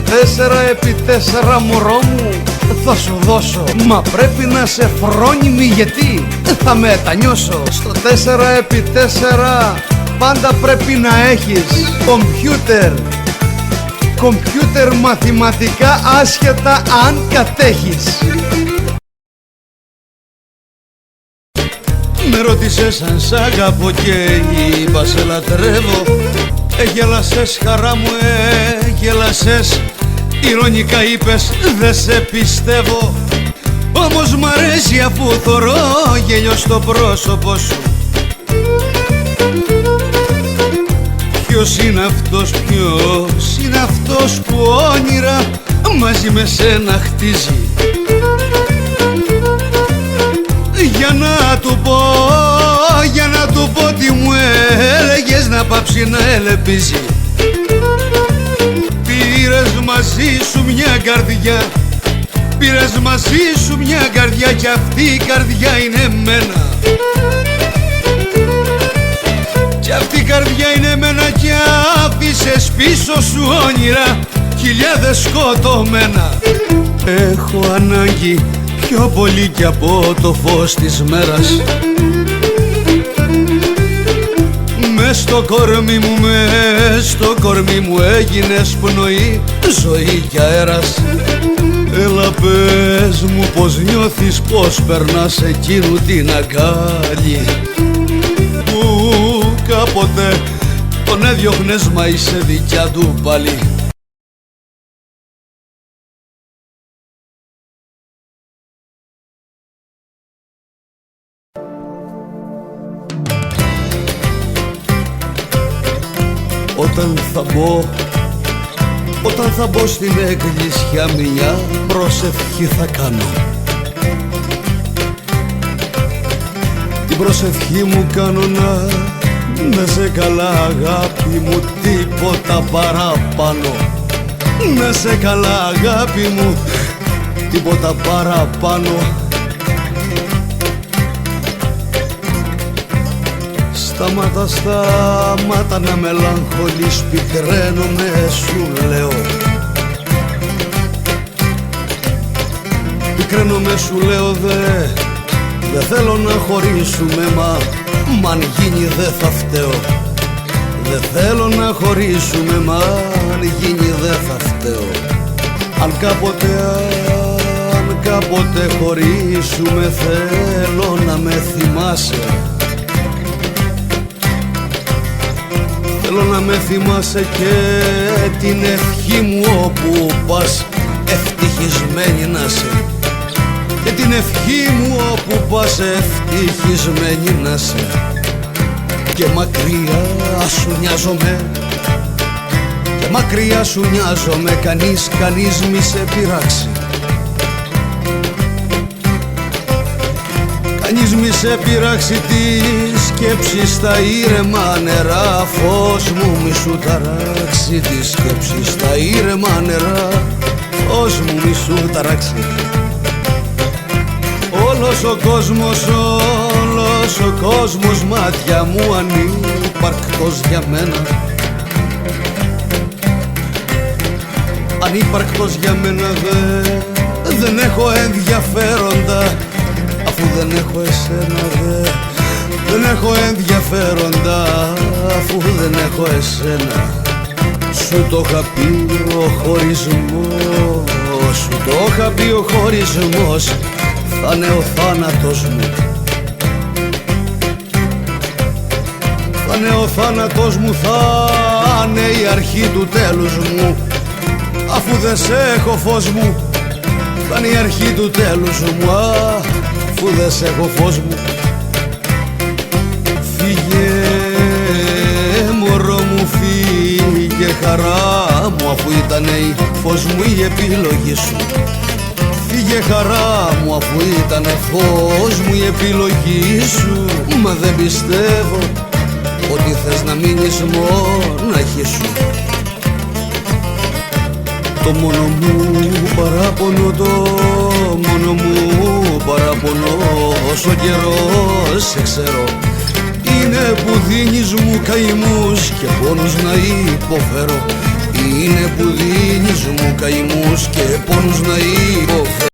4x4 μωρό μου θα σου δώσω. Μα πρέπει να σε φρόνιμη γιατί θα μετανιώσω. Στο 4x4 πάντα πρέπει να έχεις κομπιούτερ μαθηματικά άσχετα αν κατέχεις. Με ρώτησες αν σ' αγαπώ και είπα σε λατρεύω. Γέλασες χαρά μου, γέλασες. Ειρωνικά είπες δε σε πιστεύω. Όμως μ' αρέσει αφού θωρώ γέλιο στο πρόσωπο σου. Ποιος είναι αυτός που όνειρα μαζί με σένα χτίζει. Για να του πω τι μου έλεγες να πάψει να ελπίζει. Πήρες μαζί σου μια καρδιά κι αυτή η καρδιά είναι εμένα. Κι αυτή η καρδιά είναι εμένα κι άφησες πίσω σου όνειρα χιλιάδες σκοτωμένα. Έχω ανάγκη πιο πολύ κι από το φως της μέρας. Μες στο κορμί μου έγινες πνοή, ζωή κι αέρας. Έλα πες μου πως νιώθεις, πως περνάς εκείνου την αγκάλη που κάποτε τον έδιωχνες μα είσαι δικιά του πάλι. Όταν θα μπω στην εκκλησιά μια προσευχή θα κάνω. Την προσευχή μου κάνω να σε καλά αγάπη μου, τίποτα παραπάνω. Να σε καλά αγάπη μου, τίποτα παραπάνω. Σταμάτα να μελαγχολείς, πικραίνομαι σου λέω. Πικραίνομαι σου λέω δε θέλω να χωρίσουμε, μα αν γίνει δε θα φταίω. Δε θέλω να χωρίσουμε, μα αν γίνει δε θα φταίω. Αν κάποτε χωρίσουμε θέλω να με θυμάσαι. Θέλω να με θυμάσαι και την ευχή μου όπου πας ευτυχισμένη να σε. Και την ευχή μου όπου πας ευτυχισμένη να σε. Και μακριά σου νοιάζομαι, και μακριά σου νοιάζομαι, κανείς μη σε πειράξει. Κανείς μη σε πειράξει τη σκέψη στα ήρεμα νερά. Φως μου μη σου ταράξει τη σκέψη στα ήρεμα νερά. Φως μου μη σου ταράξει. Όλος ο κόσμος μάτια μου ανύπαρκτος για μένα. Ανύπαρκτος για μένα δεν έχω ενδιαφέροντα. Αφού δεν έχω εσένα δεν έχω ενδιαφέροντα. Αφού δεν έχω εσένα. Σου το είχα πει ο χωρισμός, σου το είχα πει ο χωρισμός θα είναι ο θάνατος μου. Θα είναι ο θάνατος μου, θα είναι η αρχή του τέλους μου. Αφού δεν σε έχω φως μου, θα είναι η αρχή του τέλους μου. Αφού δεν σε έχω φως μου. Φύγε μωρό μου, φύγε χαρά μου, αφού ήτανε φως μου η επιλογή σου. Φύγε χαρά μου, αφού ήτανε φως μου η επιλογή σου. Μα δεν πιστεύω ότι θες να μείνεις μοναχή σου. Το μόνο μου παράπονο, το μόνο μου παράπονο, όσο καιρό σε ξέρω, είναι που δίνεις μου καημούς και πόνους να υποφέρω. είναι που δίνεις μου καημούς και πόνους να υποφέρω.